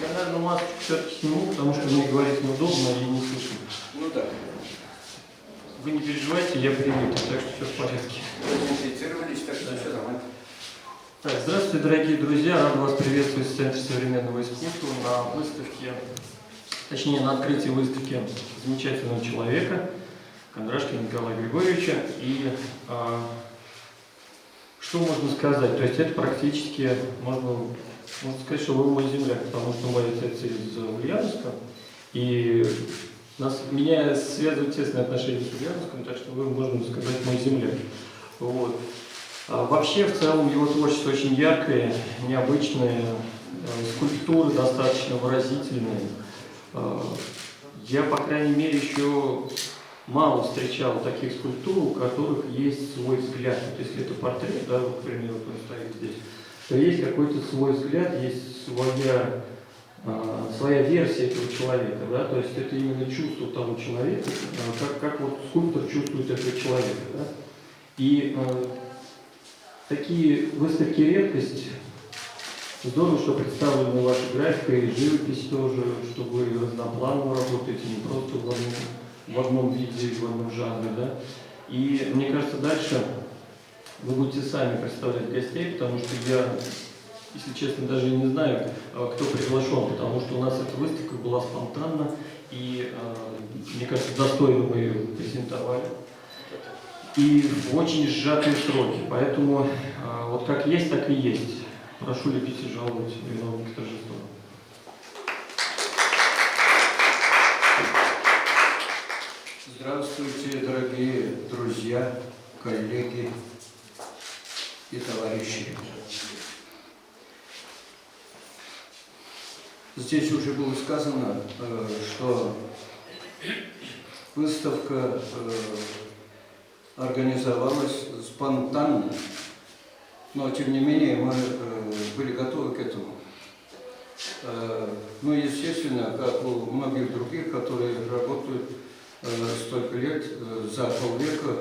Я, наверное, маску все-таки сниму, потому что мне говорить неудобно и не слышно. Ну да. Вы не переживайте, я привык, так что все в порядке. Инфицировались, так что все нормально. Так, здравствуйте, дорогие друзья. Рад вас приветствовать в Центре современного искусства на выставке, точнее на открытии выставки замечательного человека, Кондрашкина Николая Григорьевича. И что можно сказать? То есть это практически, можно сказать, что вы мой земляк, потому что мой отец из Ульяновска. И меня связывают тесные отношения с Ульяновском, так что вы, можно сказать, мой земляк. Вот. Вообще, в целом, его творчество очень яркое, необычное, скульптуры достаточно выразительные. Я, по крайней мере, еще мало встречал таких скульптур, у которых есть свой взгляд. Вот если это портрет, да, вот, к примеру, он стоит здесь, то есть какой-то свой взгляд, есть своя версия этого человека, да, то есть это именно чувство того человека, как вот скульптор чувствует этого человека, да. И такие выставки редкость. Здорово, что представлена ваша графика и живопись тоже, что вы разнопланово работаете, не просто в одном виде, в одном жанре, да. И мне кажется, дальше вы будете сами представлять гостей, потому что я, если честно, даже не знаю, кто приглашен, потому что у нас эта выставка была спонтанна, и, мне кажется, достойно мы ее презентовали. И в очень сжатые сроки, поэтому вот как есть, так и есть. Прошу любить и жаловать виновных торжества. Здравствуйте, дорогие друзья, коллеги и товарищи. Здесь уже было сказано, что выставка организовалась спонтанно, но тем не менее мы были готовы к этому. Ну, естественно, как у многих других, которые работают столько лет, за полвека,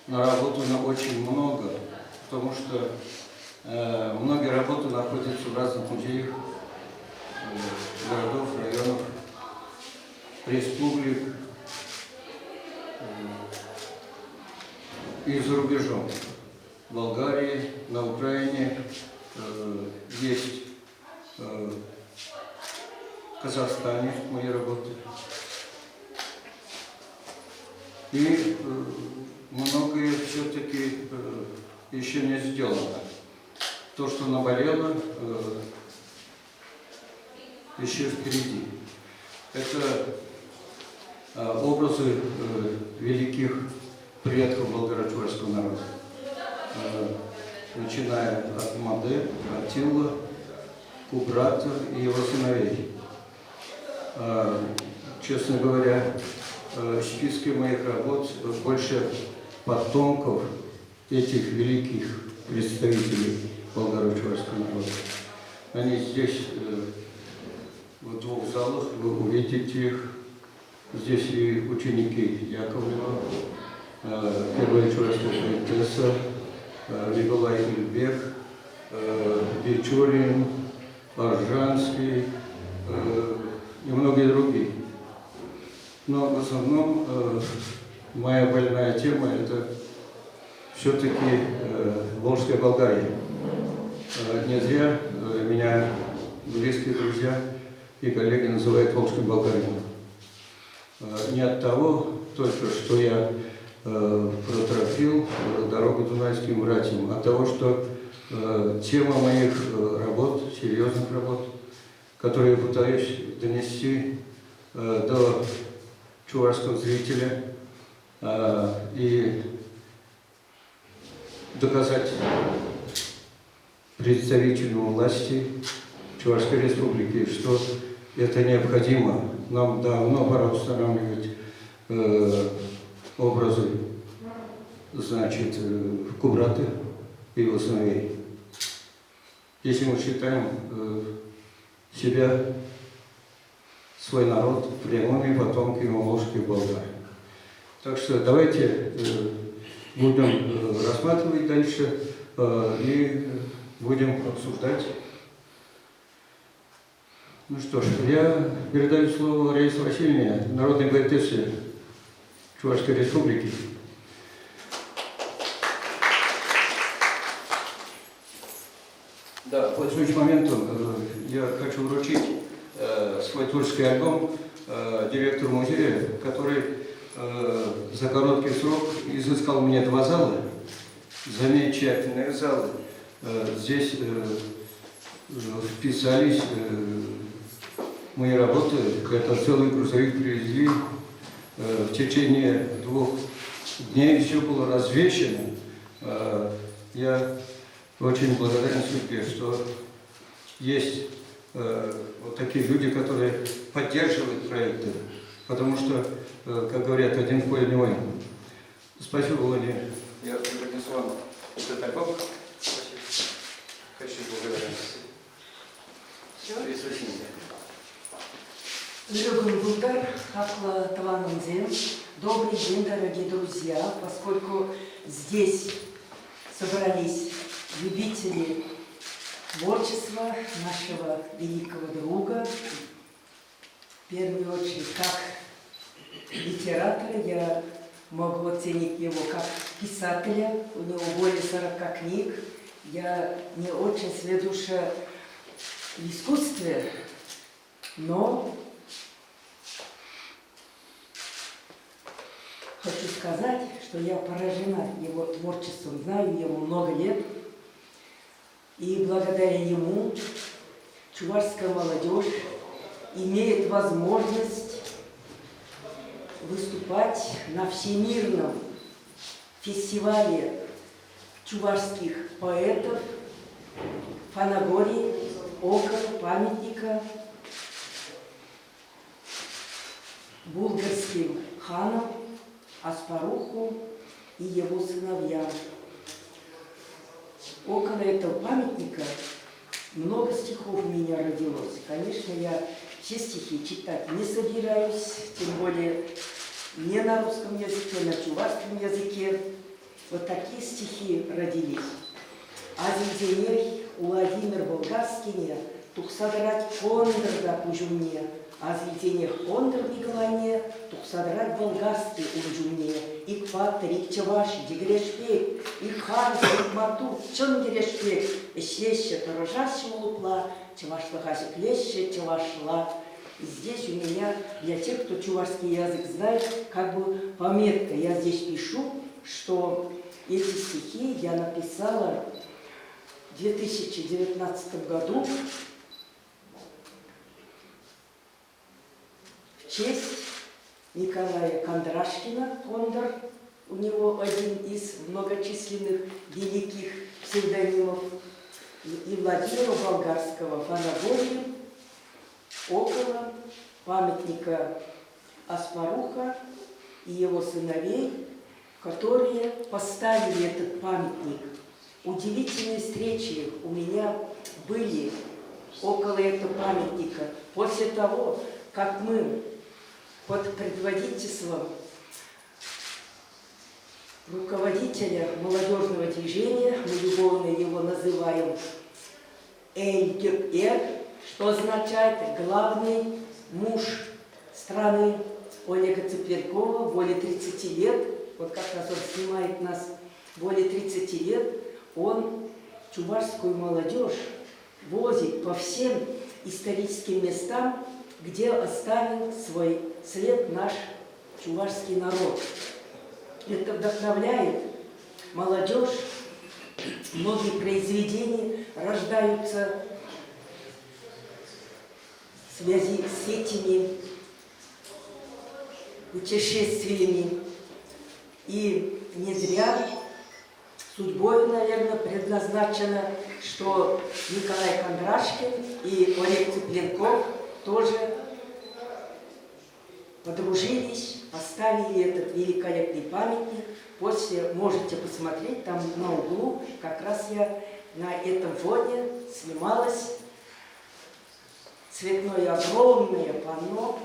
наработано очень много, потому что многие работы находятся в разных музеях городов, районов, республик и за рубежом. В Болгарии, на Украине есть, в Казахстане мои работы. И многое все-таки еще не сделано. То, что наболело, еще впереди. Это образы великих предков болгaro-чувашского народа. Начиная от Маде, Атилла, Кубрата и его сыновей. Честно говоря, в списке моих работ больше потомков этих великих представителей болгaro-чувашского народа. Они здесь, в двух залах, вы увидите их. Здесь и ученики Яковлева, первая чувашская поэтесса, Николай Ильбек, Бичурин, Аржанский и многие другие. Но в основном моя больная тема – это все-таки Волжская Болгария. Не зря меня близкие друзья и коллеги называют Волжской Болгарией. Не от того только, что я протропил дорогу дунайским братьям, от того, что тема моих работ, серьезных работ, которые я пытаюсь донести до чувашского зрителя и доказать представителям власти Чувашской Республики, что это необходимо. Нам давно пора устанавливать образы, значит, Кубраты и его сыновей. Если мы считаем себя, свой народ, прямыми потомками волжских болгар. Так что давайте будем рассматривать дальше и будем обсуждать Ну что ж, я передаю слово Раисе Васильевне, народной поэтессе Чувашской Республики. Да, пользуясь моментом, я хочу вручить свой творческий альбом директору музея, который за короткий срок изыскал мне 2 зала, замечательные залы. Здесь вписались мои работы, это целый грузовик привезли. В течение 2 дней все было развешено. Я очень благодарен судьбе, что есть вот такие люди, которые поддерживают проекты, потому что, как говорят, один в поле не воин. Спасибо, Владимир. Я принесу вам этот альбом. Хочу благодарность. Добрый день, дорогие друзья, поскольку здесь собрались любители творчества нашего великого друга, в первую очередь, как литератора, я могу оценить его как писателя, у него более 40 книг, я не очень сведуща в искусстве, но хочу сказать, что я поражена его творчеством, знаю его много лет, и благодаря ему чувашская молодежь имеет возможность выступать на всемирном фестивале чувашских поэтов в Фанагории, около памятника булгарским ханам Аспаруху и его сыновьям. Около этого памятника много стихов у меня родилось. Конечно, я все стихи читать не собираюсь, тем более не на русском языке, на чувашском языке. Вот такие стихи родились. Азиденей Владимир Болгарский, тухсадрать кондр пужуне, азиденех кондр Николане, тухсадрать болгарский унжуне, и патрик чаваш дигрешпек, и харс мату чонгерешпек, и щеще торожащи лупла, чавашла хаси плеще, чавашла. И здесь у меня, для тех, кто чувашский язык знает, как бы пометка. Я здесь пишу, что эти стихи я написала в 2019 году в честь Николая Кондрашкина, Кондор, у него один из многочисленных великих псевдонимов, и Владимира Болгарского, Фанагории, около памятника Аспаруха и его сыновей, которые поставили этот памятник. Удивительные встречи у меня были около этого памятника. После того, как мы под предводительством руководителя молодежного движения, мы любовно его называем Эль-Геп-Эр, что означает главный муж страны Олега Цыпленкова, более 30 лет, вот как раз он снимает нас, более 30 лет, он чувашскую молодежь возит по всем историческим местам, где оставил свой след наш чувашский народ. Это вдохновляет молодежь, многие произведения рождаются в связи с этими путешествиями. И не зря судьбой, наверное, предназначено, что Николай Кондрашкин и Олег Цыпленков тоже подружились, поставили этот великолепный памятник. После можете посмотреть, там на углу, как раз я на этом фоне снималась. Цветное огромное панно,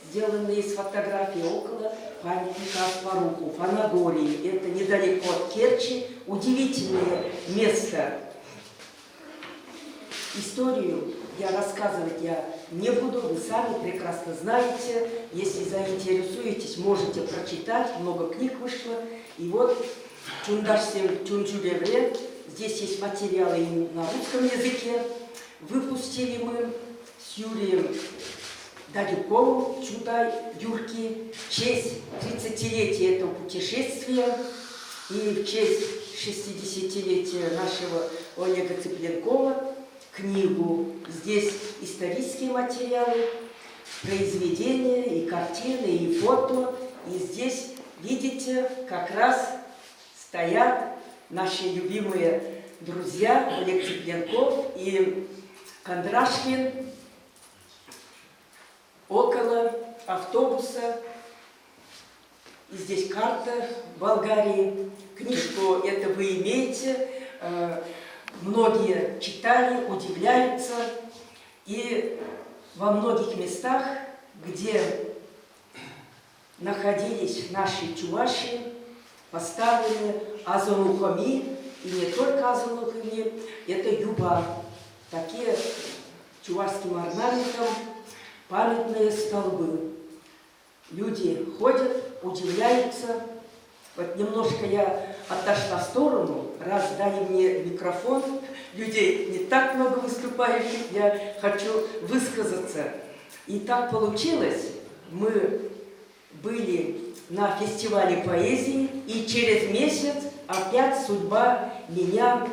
сделанное из фотографий около памятника Аспаруху, Фанагории. Это недалеко от Керчи, удивительное место. Историю я рассказывать не буду, вы сами прекрасно знаете. Если заинтересуетесь, можете прочитать, много книг вышло. И вот Чундашсем Чунчулевре, здесь есть материалы и на русском языке. Выпустили мы с Юрием Дадюковым, Чудай Юрки, в честь 30-летия этого путешествия и в честь 60-летия нашего Олега Цыпленкова книгу. Здесь исторические материалы, произведения, и картины, и фото. И здесь, видите, как раз стоят наши любимые друзья Олег Цыпленков и Кондрашкин около автобуса. И здесь карта Болгарии. Книжку это вы имеете. Многие читали, удивляются. И во многих местах, где находились наши чуваши, поставлены азонухами, и не только азонухами, это юба. Такие чувашским орнаментом памятные столбы. Люди ходят, удивляются. Вот немножко я отошла в сторону, раз дали мне микрофон, людей не так много выступающих, я хочу высказаться. И так получилось, мы были на фестивале поэзии, и через месяц опять судьба меня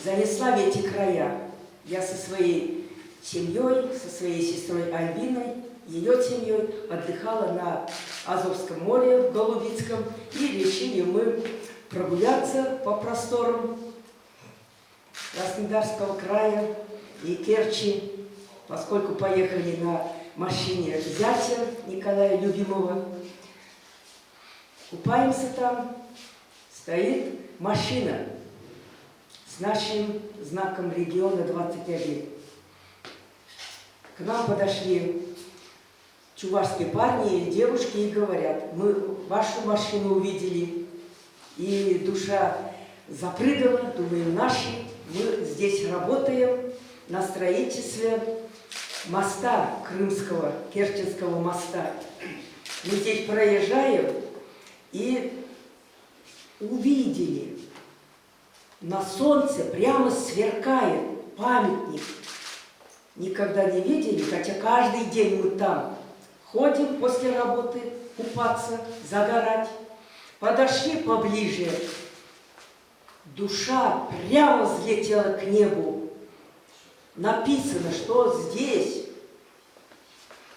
занесла в эти края. Я со своей семьей, со своей сестрой Альбиной, ее семьей отдыхала на Азовском море, в Голубицком, и решили мы прогуляться по просторам Краснодарского края и Керчи, поскольку поехали на машине зятя Николая Любимого. Купаемся там, стоит машина с нашим знаком региона 21. К нам подошли чувашские парни и девушки и говорят: мы вашу машину увидели, и душа запрыгала, думаю, наши, мы здесь работаем на строительстве моста Крымского, Керченского моста. Мы здесь проезжаем и увидели, на солнце прямо сверкает памятник. Никогда не видели, хотя каждый день мы там ходим после работы купаться, загорать. Подошли поближе, душа прямо взлетела к небу. Написано, что здесь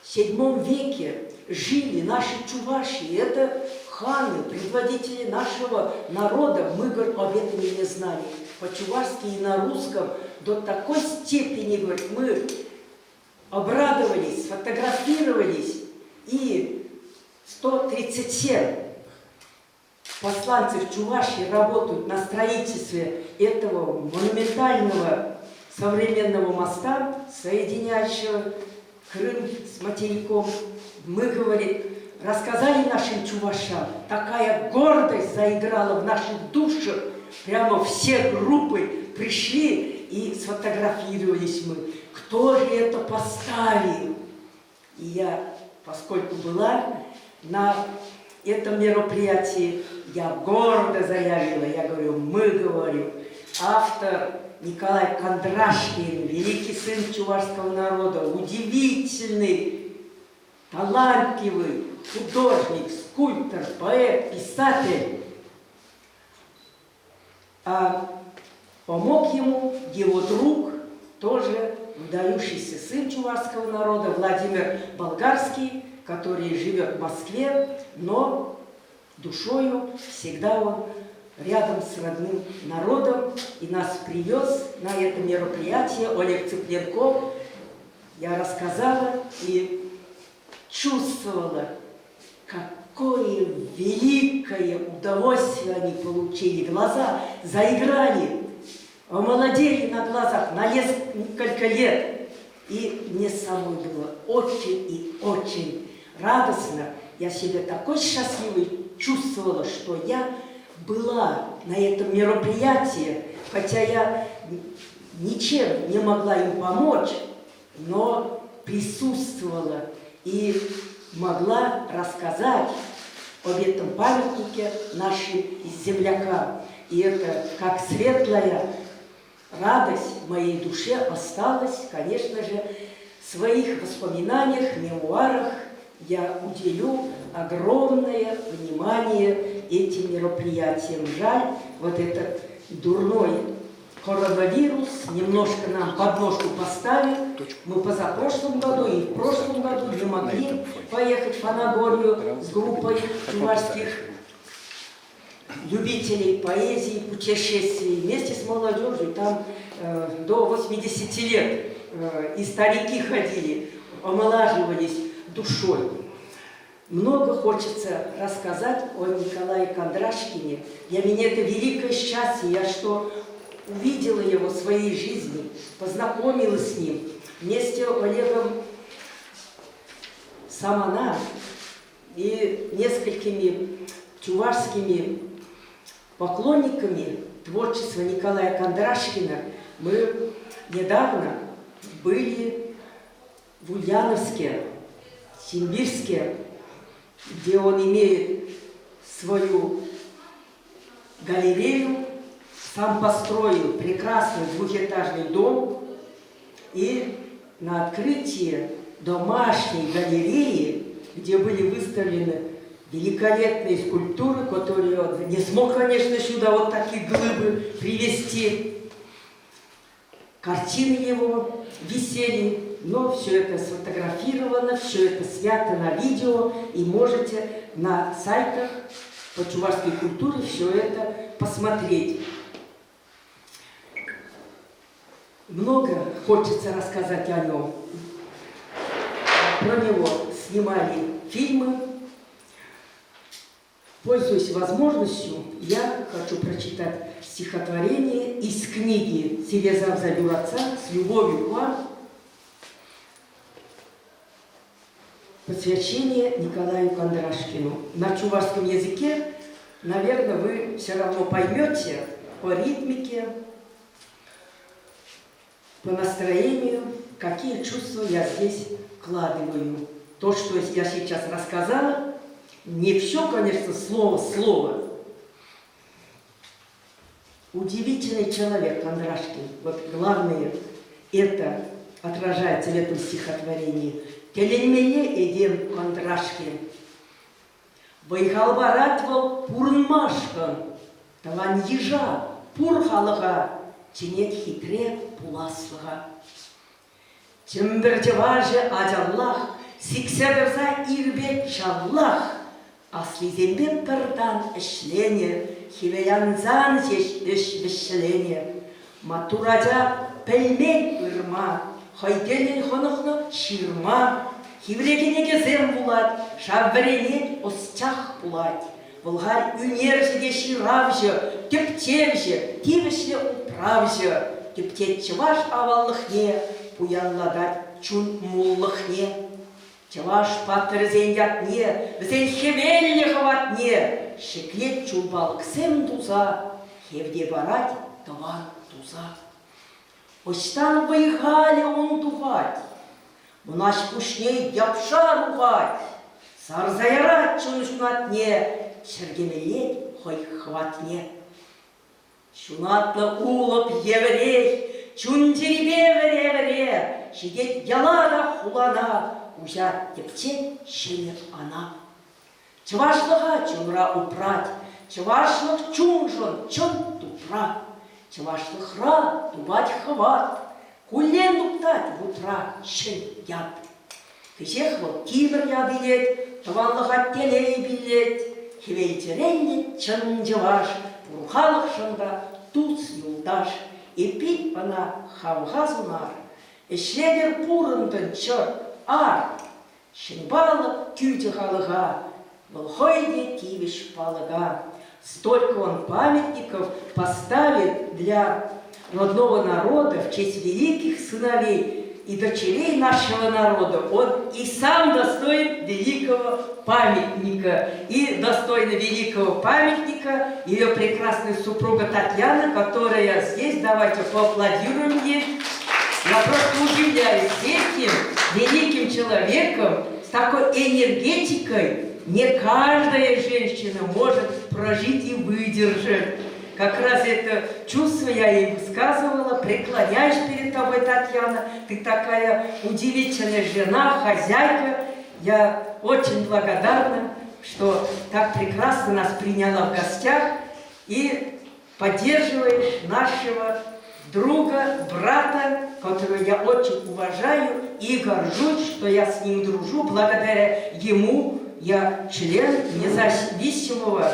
в VII веке жили наши чуваши. Это ханы, предводители нашего народа. Мы, говорит, об этом и не знали. По-чувашски и на русском до такой степени, говорит, мы обрадовались, сфотографировались. И 137 посланцев Чувашии работают на строительстве этого монументального современного моста, соединяющего Крым с материком. Мы, говорит, рассказали нашим чувашам, такая гордость заиграла в наших душах, прямо все группы пришли и сфотографировались мы. Кто же это поставил? И я, поскольку была на этом мероприятии, я гордо заявила, я говорю, мы, говорю, автор Николай Кондрашкин, великий сын чувашского народа, удивительный, талантливый художник, скульптор, поэт, писатель. А помог ему его друг, тоже выдающийся сын чувашского народа, Владимир Болгарский, который живет в Москве, но душою всегда он рядом с родным народом, и нас привез на это мероприятие Олег Цыпленков. Я рассказала и чувствовала, какое великое удовольствие они получили. Глаза заиграли, омолодели на глазах на несколько лет. И мне самой было очень и очень радостно. Я себя такой счастливой чувствовала, что я была на этом мероприятии, хотя я ничем не могла им помочь, но присутствовала и могла рассказать об этом памятнике нашим землякам. И это как светлая радость в моей душе осталась, конечно же, в своих воспоминаниях, мемуарах я уделю огромное внимание этим мероприятиям. Жаль, вот этот дурной коронавирус немножко нам подножку поставил. Мы позапрошлом году и в прошлом году не могли поехать в Фанагорию с группой чувашских любителей поэзии, путешествий вместе с молодежью. Там до 80 лет и старики ходили, омолаживались душой. Много хочется рассказать о Николае Кондрашкине. Для меня это великое счастье, я что увидела его в своей жизни, познакомилась с ним. Вместе с Олегом Самана и несколькими чувашскими поклонниками творчества Николая Кондрашкина мы недавно были в Ульяновске, Симбирске, где он имеет свою галерею, сам построил прекрасный двухэтажный дом. И на открытии домашней галереи, где были выставлены великолепные скульптуры, которые он не смог, конечно, сюда вот такие глыбы привезти, картины его висели, но все это сфотографировано, все это снято на видео, и можете на сайтах по чувашской культуре все это посмотреть. Много хочется рассказать о нем. Про него снимали фильмы. Пользуясь возможностью, я хочу прочитать стихотворение из книги «Селезав за отца» с любовью к вам. Посвящение Николаю Кондрашкину. На чувашском языке, наверное, вы все равно поймете по ритмике, по настроению, какие чувства я здесь вкладываю. То, что я сейчас рассказала, не все, конечно, слово в слово. Удивительный человек Кондрашкин. Вот главное, это отражается в этом стихотворении. Теленмеле Эдем Кондрашкин. Байхалбаратвал Пурнмашкан. Таван ежа Пурхалага. Тенет хитре пуласлыга. Тимбердеваже Адаллах. Сиксеберза ирбе шаллах. Аслизембе пердан эшление. Хивеянзан зеш вешление. Матураджа пельмень ырма. Хайделин хонохно ширма. Хиврегенеге зем булат. Шабверенет осчах булат. Волгарь үнержеге ширавжы. Тептевжы. Тивешле управжы. Тептет чаваш аваллыхне. Пуянладат чун муллыхне. Чаваш паттырзен ятне. Взен хевелле хватне. Шеклет чулбалык сем дуза. Хевде барать таван дуза. Очтан выйхали он дувать, Мнаш пушней япша ругать, Сарзайрать чун шунатне, Шергемелет хой хватне. Шунатлы улып еврей, Чун деребе вере, Шидет ялара хулана, Ужат тепчет шенер ана. Чывашлыға чунра упрать, Чывашлык чунжон чун тупра. Чавашлыхра тубать хват, кулен туптать в утра шын яд. Кешех вот кибер я билет, таваллыға телей билет, хевейтереллет чын жаваш, пурхалық шында туц юлдаш, эпит пана хавғазунар, эшледер пурындын чыр ар, шынбалық күйті халыға, былхойде тивиш палыға. Столько он памятников поставит для родного народа в честь великих сыновей и дочерей нашего народа, он и сам достоин великого памятника. И достойна великого памятника ее прекрасная супруга Татьяна, которая здесь, давайте поаплодируем ей. Я просто удивляюсь этим великим человеком, с такой энергетикой. Не каждая женщина может прожить и выдержать. Как раз это чувство я ей высказывала. Преклоняюсь перед тобой, Татьяна. Ты такая удивительная жена, хозяйка. Я очень благодарна, что так прекрасно нас приняла в гостях и поддерживаешь нашего друга, брата, которого я очень уважаю и горжусь, что я с ним дружу. Благодаря ему я член независимого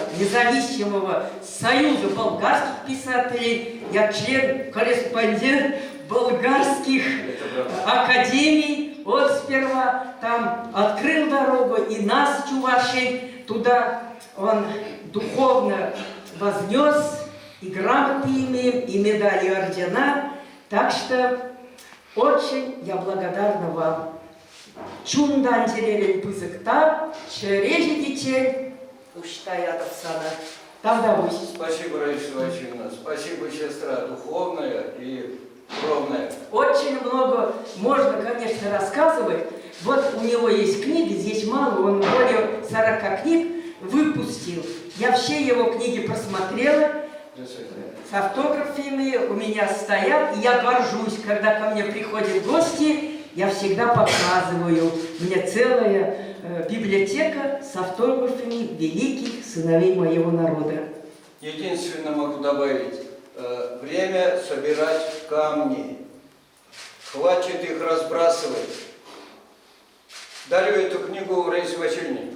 союза болгарских писателей, я член-корреспондент болгарских академий. Вот сперва там открыл дорогу и нас, чувашей, туда он духовно вознес. И грамоты имеем, и медали, и ордена. Так что очень я благодарна вам. Чундан деревень пызыкта, чережи детей, уштая sana. Тогда вы. Спасибо, Раиса Васильевна. Спасибо, сестра, духовная и кровная. Очень много можно, конечно, рассказывать. Вот у него есть книги, здесь мало, он более 40 книг выпустил. Я все его книги просмотрела. С автографами у меня стоят, и я горжусь, когда ко мне приходят гости, я всегда показываю. У меня целая библиотека с автографами великих сыновей моего народа. Единственное могу добавить, время собирать камни. Хватит их разбрасывать. Дарю эту книгу Раисе Васильевне.